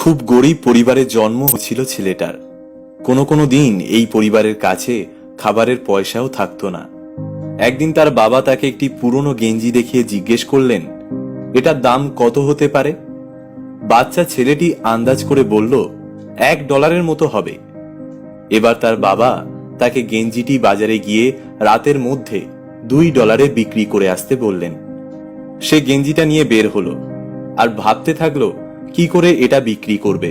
খুব গরিব পরিবারে জন্ম হয়েছিল ছেলেটার। কোনো কোনো দিন এই পরিবারের কাছে খাবারের পয়সাও থাকতো না। একদিন তার বাবা তাকে একটি পুরনো গেঞ্জি দেখিয়ে জিজ্ঞেস করলেন, এটার দাম কত হতে পারে? বাচ্চা ছেলেটি আন্দাজ করে বলল, $1 মতো হবে। এবার তার বাবা তাকে গেঞ্জিটি বাজারে গিয়ে রাতের মধ্যে $2 বিক্রি করে আসতে বললেন। সে গেঞ্জিটা নিয়ে বের হলো আর ভাবতে থাকলো কি করে এটা বিক্রি করবে।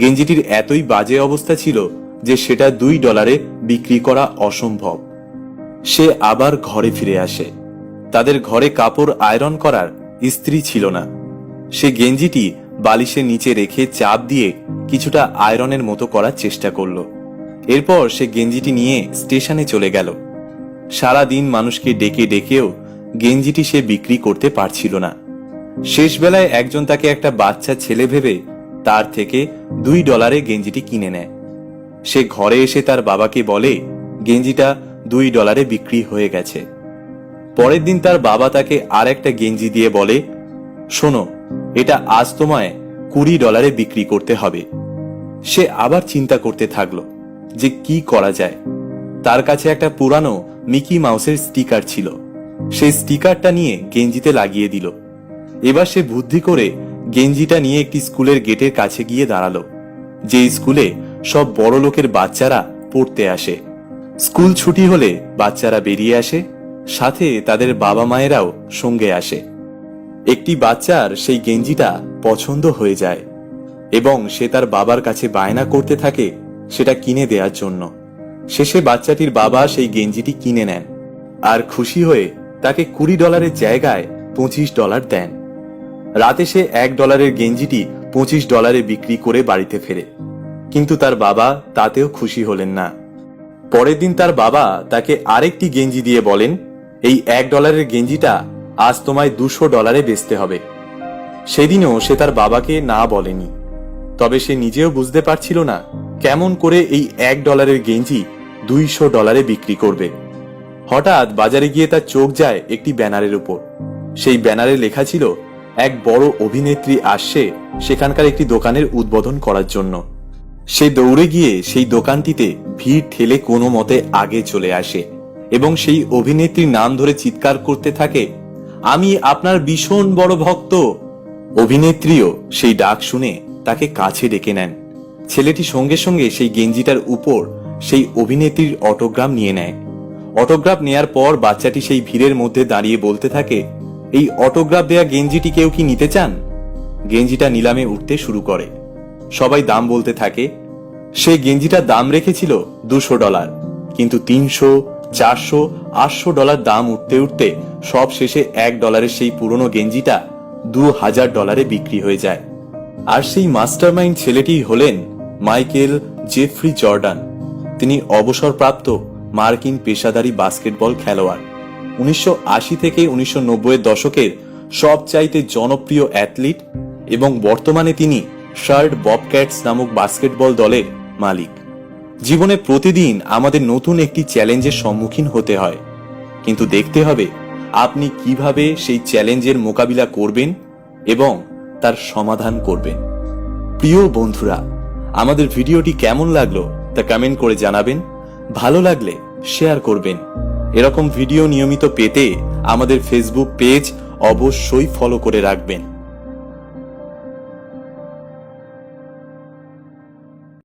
গেঞ্জিটির এতই বাজে অবস্থা ছিল যে সেটা $2 বিক্রি করা অসম্ভব। সে আবার ঘরে ফিরে আসে। তাদের ঘরে কাপড় আয়রন করার ইস্ত্রি ছিল না। সে গেঞ্জিটি বালিশের নিচে রেখে চাপ দিয়ে কিছুটা আয়রনের মতো করার চেষ্টা করলো। এরপর সে গেঞ্জিটি নিয়ে স্টেশনে চলে গেল। সারা দিন মানুষকে ডেকে ডেকেও গেঞ্জিটি সে বিক্রি করতে পারছিল না। শেষ বেলায় একজন তাকে একটা বাচ্চা ছেলে ভেবে তার থেকে $2 গেঞ্জিটি কিনে নেয়। সে ঘরে এসে তার বাবাকে বলে গেঞ্জিটা $2 বিক্রি হয়ে গেছে। পরের দিন তার বাবা তাকে আর একটা গেঞ্জি দিয়ে বলে, শোনো, এটা আজ তোমায় $20 বিক্রি করতে হবে। সে আবার চিন্তা করতে থাকলো যে কি করা যায়। তার কাছে একটা পুরানো মিকি মাউসের স্টিকার ছিল। সেই স্টিকারটা নিয়ে গেঞ্জিতে লাগিয়ে দিল। এবার সে বুদ্ধি করে গেঞ্জিটা নিয়ে একটি স্কুলের গেটের কাছে গিয়ে দাঁড়ালো, যে স্কুলে সব বড় লোকের বাচ্চারা পড়তে আসে। স্কুল ছুটি হলে বাচ্চারা বেরিয়ে আসে, সাথে তাদের বাবা মায়েরাও সঙ্গে আসে। একটি বাচ্চার সেই গেঞ্জিটা পছন্দ হয়ে যায় এবং সে তার বাবার কাছে বায়না করতে থাকে সেটা কিনে দেওয়ার জন্য। শেষে বাচ্চাটির বাবা সেই গেঞ্জিটি কিনে নেন আর খুশি হয়ে তাকে $20 জায়গায় $25 দেন। রাতে সে $1 গেঞ্জিটি $25 বিক্রি করে বাড়িতে ফেরে, কিন্তু তার বাবা তাতেও খুশি হলেন না। পরের দিন তার বাবা তাকে আরেকটি গেঞ্জি দিয়ে বলেন, এই $1 গেঞ্জিটা আজ তোমায় $200 বেচতে হবে। সেদিনও সে তার বাবাকে না বলেনি, তবে সে নিজেও বুঝতে পারছিল না কেমন করে এই $1 গেঞ্জি $200 বিক্রি করবে। হঠাৎ বাজারে গিয়ে তার চোখ যায় একটি ব্যানারের উপর। সেই ব্যানারে লেখা ছিল, এক বড় অভিনেত্রী আসছে সেখানকার একটি দোকানের উদ্বোধন করার জন্য। সে দৌড়ে গিয়ে সেই দোকানটিতে ভিড় ঠেলে কোনো মতে আগে চলে আসে এবং সেই অভিনেত্রীর নাম ধরে চিৎকার করতে থাকে, আমি আপনার ভীষণ বড় ভক্ত। অভিনেত্রীও সেই ডাক শুনে তাকে কাছে ডেকে নেন। ছেলেটি সঙ্গে সঙ্গে সেই গেঞ্জিটার উপর সেই অভিনেত্রীর অটোগ্রাফ নিয়ে নেয়। অটোগ্রাফ নেয়ার পর বাচ্চাটি সেই ভিড়ের মধ্যে দাঁড়িয়ে বলতে থাকে, এই অটোগ্রাফ দেয়া গেঞ্জিটি কেউ কি নিতে চান? গেঞ্জিটা নিলামে উঠতে শুরু করে। সবাই দাম বলতে থাকে। সেই গেঞ্জিটার দাম রেখেছিল $200, কিন্তু $300, $400, $800 দাম উঠতে উঠতে সব শেষে $1 সেই পুরনো গেঞ্জিটা $2000 বিক্রি হয়ে যায়। আর সেই মাস্টারমাইন্ড ছেলেটি হলেন মাইকেল জেফ্রি জর্ডান। তিনি অবসরপ্রাপ্ত মার্কিন পেশাদারী বাস্কেটবল খেলোয়াড়। 1980 থেকে 1990-এর দশকের সবচাইতে জনপ্রিয় অ্যাথলিট এবং বর্তমানে তিনি শার্লট ববক্যাটস নামক বাস্কেটবল দলের মালিক। জীবনে প্রতিদিন আমাদের নতুন একটি চ্যালেঞ্জের সম্মুখীন হতে হয়, কিন্তু দেখতে হবে আপনি কিভাবে সেই চ্যালেঞ্জের মোকাবিলা করবেন এবং তার সমাধান করবেন। প্রিয় বন্ধুরা, আমাদের ভিডিওটি কেমন লাগলো তা কমেন্ট করে জানাবেন। ভালো লাগলে শেয়ার করবেন। এরকম ভিডিও নিয়মিত পেতে আমাদের ফেসবুক পেজ অবশ্যই ফলো করে রাখবেন।